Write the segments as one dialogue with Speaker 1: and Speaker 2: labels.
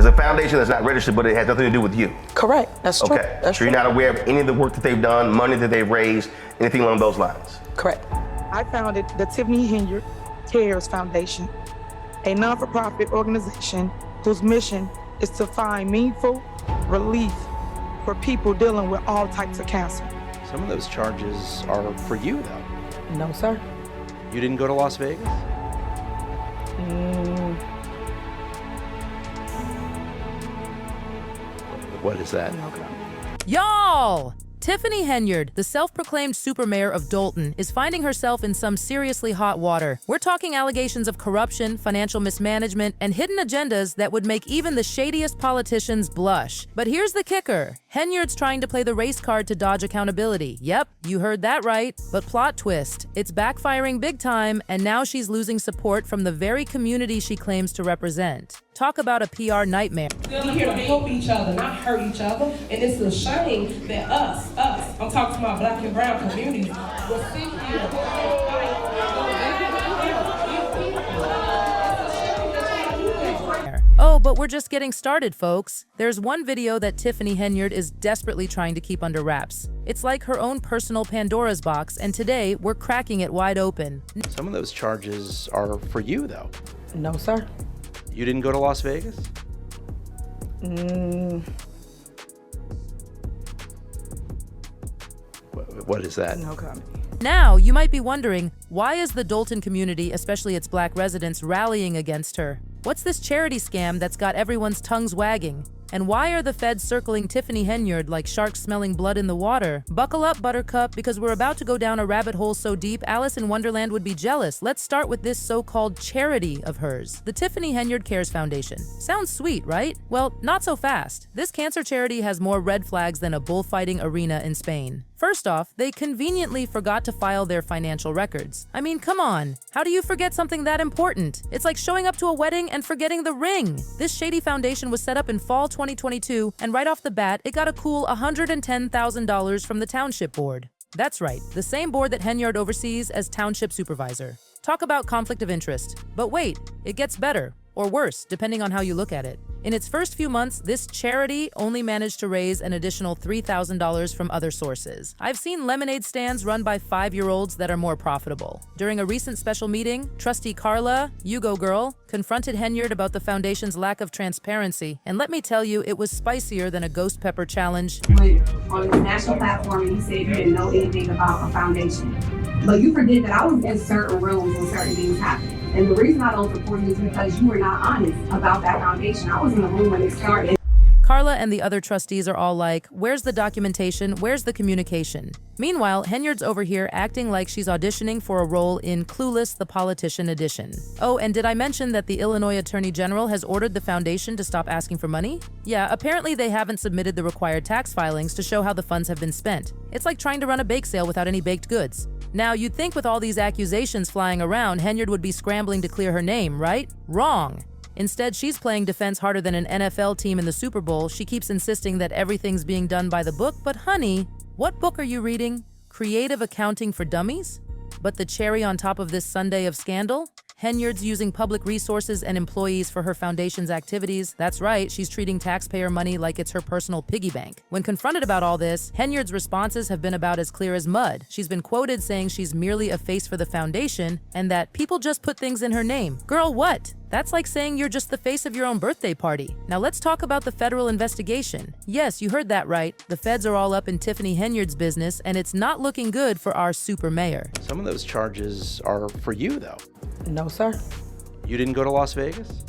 Speaker 1: There's a foundation that's not registered, but it has nothing to do with you.
Speaker 2: Correct. That's true.
Speaker 1: Okay.
Speaker 2: That's
Speaker 1: So
Speaker 2: true.
Speaker 1: you're not aware of any of the work that they've done, money that they've raised, anything along those lines?
Speaker 2: Correct.
Speaker 3: I founded the Tiffany Henyard Cares Foundation, a non-for-profit organization whose mission is to find meaningful relief for people dealing with all types of cancer.
Speaker 4: Some of those charges are for you, though.
Speaker 2: No, sir.
Speaker 4: You didn't go to Las Vegas? What is that?
Speaker 2: No comment.
Speaker 5: Y'all! Tiffany Henyard, the self-proclaimed super mayor of Dolton, is finding herself in some seriously hot water. We're talking allegations of corruption, financial mismanagement, and hidden agendas that would make even the shadiest politicians blush. But here's the kicker. Henyard's trying to play the race card to dodge accountability. Yep, you heard that right. But plot twist, it's backfiring big time, and now she's losing support from the very community she claims to represent. Talk about a PR nightmare.
Speaker 6: We're here to help each other, not hurt each other. And it's a shame that us, I'm talking to my black and brown community, will sit here and fight.
Speaker 5: Oh, but we're just getting started, folks. There's one video that Tiffany Henyard is desperately trying to keep under wraps. It's like her own personal Pandora's box, and today we're cracking it wide open.
Speaker 4: Some of those charges are for you, though.
Speaker 2: No, sir.
Speaker 4: You didn't go to Las Vegas? What is that?
Speaker 2: No comment.
Speaker 5: Now, you might be wondering, why is the Dolton community, especially its black residents, rallying against her? What's this charity scam that's got everyone's tongues wagging? And why are the feds circling Tiffany Henyard like sharks smelling blood in the water? Buckle up, Buttercup, because we're about to go down a rabbit hole so deep Alice in Wonderland would be jealous. Let's start with this so-called charity of hers, the Tiffany Henyard Cares Foundation. Sounds sweet, right? Well, not so fast. This cancer charity has more red flags than a bullfighting arena in Spain. First off, they conveniently forgot to file their financial records. I mean, come on. How do you forget something that important? It's like showing up to a wedding and forgetting the ring. This shady foundation was set up in fall 2022, and right off the bat, it got a cool $110,000 from the township board. That's right, the same board that Henyard oversees as township supervisor. Talk about conflict of interest. But wait, it gets better. Or worse, depending on how you look at it. In its first few months, this charity only managed to raise an additional $3,000 from other sources. I've seen lemonade stands run by 5-year-olds that are more profitable. During a recent special meeting, Trustee Carla, you go girl, confronted Henyard about the foundation's lack of transparency. And let me tell you, it was spicier than a ghost pepper challenge.
Speaker 7: Went on the national platform and you said you didn't know anything about a foundation. But you forget that I was in certain rooms when certain things happened. And the reason I don't support you is because you were not honest about that foundation. I was in the room when it started.
Speaker 5: Carla and the other trustees are all like, where's the documentation? Where's the communication? Meanwhile, Henyard's over here acting like she's auditioning for a role in Clueless, the Politician edition. Oh, and did I mention that the Illinois Attorney General has ordered the foundation to stop asking for money? Yeah, apparently they haven't submitted the required tax filings to show how the funds have been spent. It's like trying to run a bake sale without any baked goods. Now, you'd think with all these accusations flying around, Henyard would be scrambling to clear her name, right? Wrong. Instead, she's playing defense harder than an NFL team in the Super Bowl. She keeps insisting that everything's being done by the book, but honey, what book are you reading? Creative Accounting for Dummies? But the cherry on top of this sundae of scandal? Henyard's using public resources and employees for her foundation's activities. That's right, she's treating taxpayer money like it's her personal piggy bank. When confronted about all this, Henyard's responses have been about as clear as mud. She's been quoted saying she's merely a face for the foundation and that people just put things in her name. Girl, what? That's like saying you're just the face of your own birthday party. Now let's talk about the federal investigation. Yes, you heard that right. The feds are all up in Tiffany Henyard's business, and it's not looking good for our super mayor.
Speaker 4: Some of those charges are for you, though.
Speaker 2: No, sir.
Speaker 4: You didn't go to Las Vegas?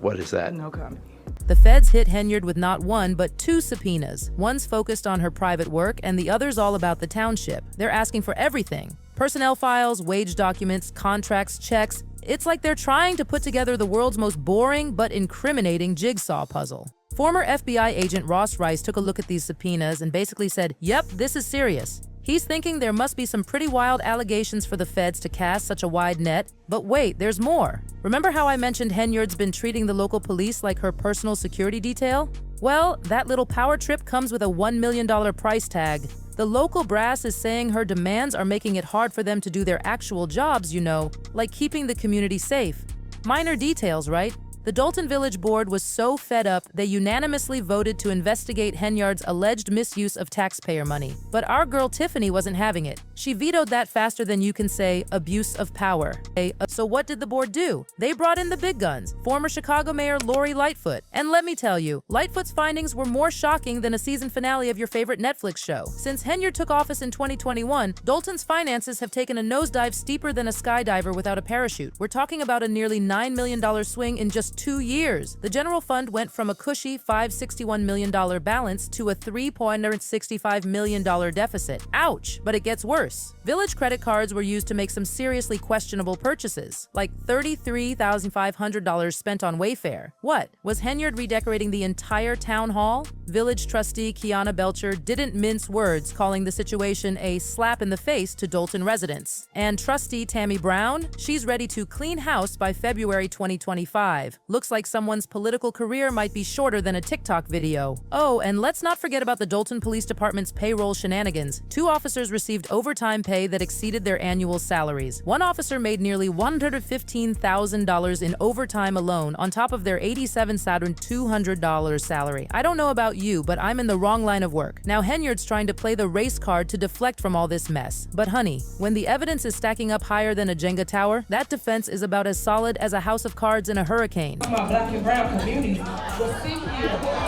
Speaker 4: What is that?
Speaker 2: No comment.
Speaker 5: The feds hit Henyard with not one, but 2 subpoenas. One's focused on her private work, and the other's all about the township. They're asking for everything. Personnel files, wage documents, contracts, checks. It's like they're trying to put together the world's most boring but incriminating jigsaw puzzle. Former FBI agent Ross Rice took a look at these subpoenas and basically said, yep, this is serious. He's thinking there must be some pretty wild allegations for the feds to cast such a wide net. But wait, there's more. Remember how I mentioned Henyard's been treating the local police like her personal security detail? Well, that little power trip comes with a $1 million price tag. The local brass is saying her demands are making it hard for them to do their actual jobs, you know, like keeping the community safe. Minor details, right? The Dolton Village Board was so fed up, they unanimously voted to investigate Henyard's alleged misuse of taxpayer money. But our girl Tiffany wasn't having it. She vetoed that faster than you can say abuse of power. So what did the board do? They brought in the big guns, former Chicago Mayor Lori Lightfoot. And let me tell you, Lightfoot's findings were more shocking than a season finale of your favorite Netflix show. Since Henyard took office in 2021, Dolton's finances have taken a nosedive steeper than a skydiver without a parachute. We're talking about a nearly $9 million swing in just 2 years. The general fund went from a cushy $561 million balance to a $365 million deficit. Ouch! But it gets worse. Village credit cards were used to make some seriously questionable purchases, like $33,500 spent on Wayfair. What? Was Henyard redecorating the entire town hall? Village trustee Kiana Belcher didn't mince words, calling the situation a slap in the face to Dolton residents. And trustee Tammy Brown? She's ready to clean house by February 2025. Looks like someone's political career might be shorter than a TikTok video. Oh, and let's not forget about the Dolton Police Department's payroll shenanigans. 2 officers received overtime pay that exceeded their annual salaries. One officer made nearly $115,000 in overtime alone, on top of their $87,200 salary. I don't know about you, but I'm in the wrong line of work. Now Henyard's trying to play the race card to deflect from all this mess. But honey, when the evidence is stacking up higher than a Jenga tower, that defense is about as solid as a house of cards in a hurricane.
Speaker 6: My black and brown community will sit here and fight.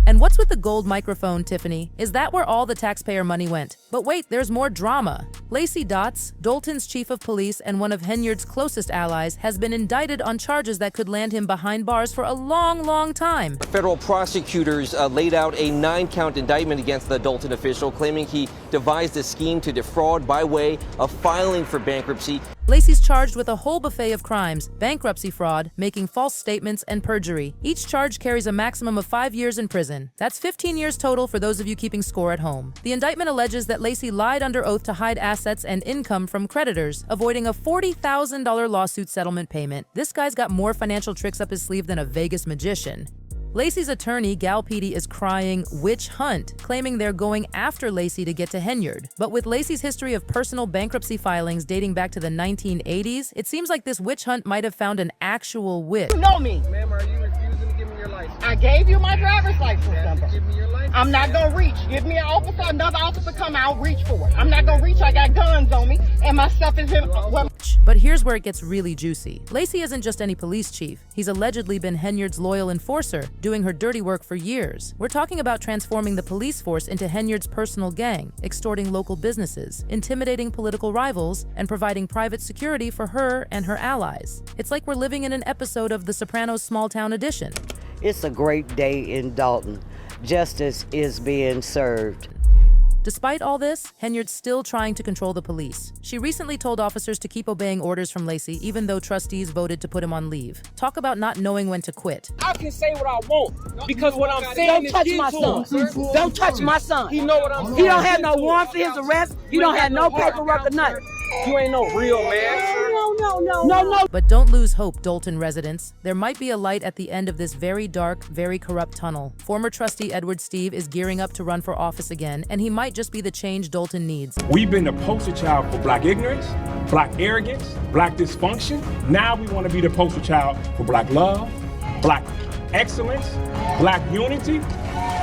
Speaker 5: And what's with the gold microphone, Tiffany? Is that where all the taxpayer money went? But wait, there's more drama. Lacey Dotz, Dolton's chief of police and one of Henyard's closest allies, has been indicted on charges that could land him behind bars for a long time.
Speaker 8: Federal prosecutors laid out a 9-count indictment against the Dolton official, claiming he devised a scheme to defraud by way of filing for bankruptcy.
Speaker 5: Lacey's charged with a whole buffet of crimes: bankruptcy fraud, making false statements, and perjury. Each charge carries a maximum of 5 years in prison. That's 15 years total for those of you keeping score at home. The indictment alleges that Lacey lied under oath to hide assets and income from creditors, avoiding a $40,000 lawsuit settlement payment. This guy's got more financial tricks up his sleeve than a Vegas magician. Lacey's attorney, Gal Petey, is crying witch hunt, claiming they're going after Lacey to get to Henyard. But with Lacey's history of personal bankruptcy filings dating back to the 1980s, it seems like this witch hunt might have found an actual witch.
Speaker 9: You know me.
Speaker 10: Ma'am, are you refusing to give me your license?
Speaker 9: I gave you my driver's license number.
Speaker 10: Give me your license.
Speaker 9: I'm not gonna reach. Give me an officer, another officer come out, reach for it. I'm not gonna reach. I got guns on me, and my stuff is in.
Speaker 5: But here's where it gets really juicy. Lacey isn't just any police chief. He's allegedly been Henyard's loyal enforcer, doing her dirty work for years. We're talking about transforming the police force into Henyard's personal gang, extorting local businesses, intimidating political rivals, and providing private security for her and her allies. It's like we're living in an episode of The Sopranos Small Town Edition.
Speaker 11: It's a great day in Dolton. Justice is being served.
Speaker 5: Despite all this, Henyard's still trying to control the police. She recently told officers to keep obeying orders from Lacey, even though trustees voted to put him on leave. Talk about not knowing when to quit.
Speaker 10: I can say what I want because what I'm saying is
Speaker 9: Don't touch my son. Don't touch my son.
Speaker 10: He know what I'm saying.
Speaker 9: He don't have no warrant for his arrest. He don't have no paperwork or nothing.
Speaker 10: You ain't no real man.
Speaker 9: No.
Speaker 5: But don't lose hope, Dolton residents. There might be a light at the end of this very dark, very corrupt tunnel. Former trustee Edward Steve is gearing up to run for office again, and he might just be the change Dolton needs.
Speaker 12: We've been the poster child for black ignorance, black arrogance, black dysfunction. Now we want to be the poster child for black love, black excellence, black unity,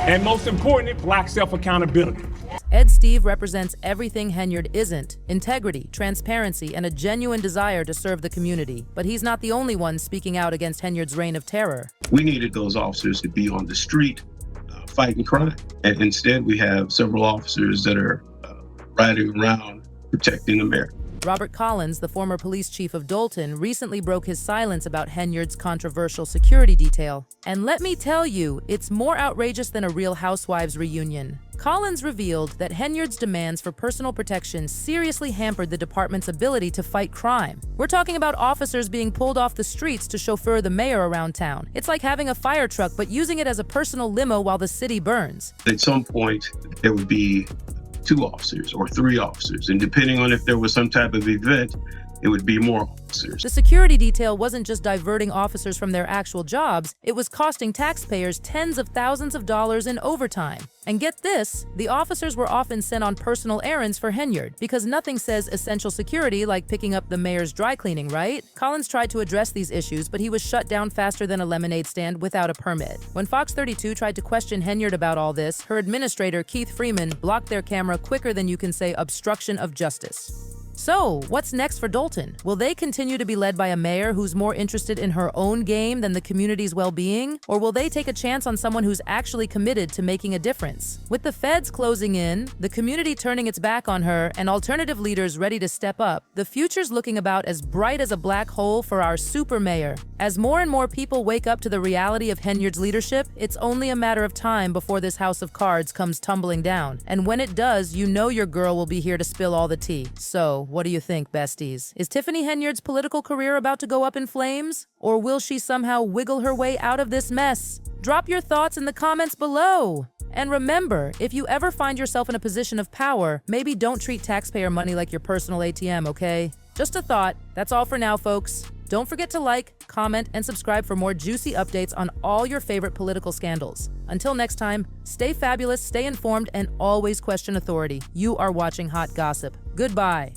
Speaker 12: and most important, black self-accountability.
Speaker 5: Ed Steve represents everything Henyard isn't: integrity, transparency, and a genuine desire to serve the community. But he's not the only one speaking out against Henyard's reign of terror.
Speaker 13: We needed those officers to be on the street fighting crime. And instead, we have several officers that are riding around protecting the mayor.
Speaker 5: Robert Collins, the former police chief of Dolton, recently broke his silence about Henyard's controversial security detail. And let me tell you, it's more outrageous than a Real Housewives reunion. Collins revealed that Henyard's demands for personal protection seriously hampered the department's ability to fight crime. We're talking about officers being pulled off the streets to chauffeur the mayor around town. It's like having a fire truck but using it as a personal limo while the city burns.
Speaker 13: At some point, there would be 2 officers or 3 officers, and depending on if there was some type of event, it would be more officers.
Speaker 5: The security detail wasn't just diverting officers from their actual jobs, it was costing taxpayers tens of thousands of dollars in overtime. And get this, the officers were often sent on personal errands for Henyard, because nothing says essential security like picking up the mayor's dry cleaning, right? Collins tried to address these issues, but he was shut down faster than a lemonade stand without a permit. When Fox 32 tried to question Henyard about all this, her administrator, Keith Freeman, blocked their camera quicker than you can say obstruction of justice. So, what's next for Dolton? Will they continue to be led by a mayor who's more interested in her own game than the community's well-being? Or will they take a chance on someone who's actually committed to making a difference? With the feds closing in, the community turning its back on her, and alternative leaders ready to step up, the future's looking about as bright as a black hole for our super mayor. As more and more people wake up to the reality of Henyard's leadership, it's only a matter of time before this house of cards comes tumbling down. And when it does, you know your girl will be here to spill all the tea. So, what do you think, besties? Is Tiffany Henyard's political career about to go up in flames? Or will she somehow wiggle her way out of this mess? Drop your thoughts in the comments below. And remember, if you ever find yourself in a position of power, maybe don't treat taxpayer money like your personal ATM, okay? Just a thought. That's all for now, folks. Don't forget to like, comment, and subscribe for more juicy updates on all your favorite political scandals. Until next time, stay fabulous, stay informed, and always question authority. You are watching Hot Gossip. Goodbye.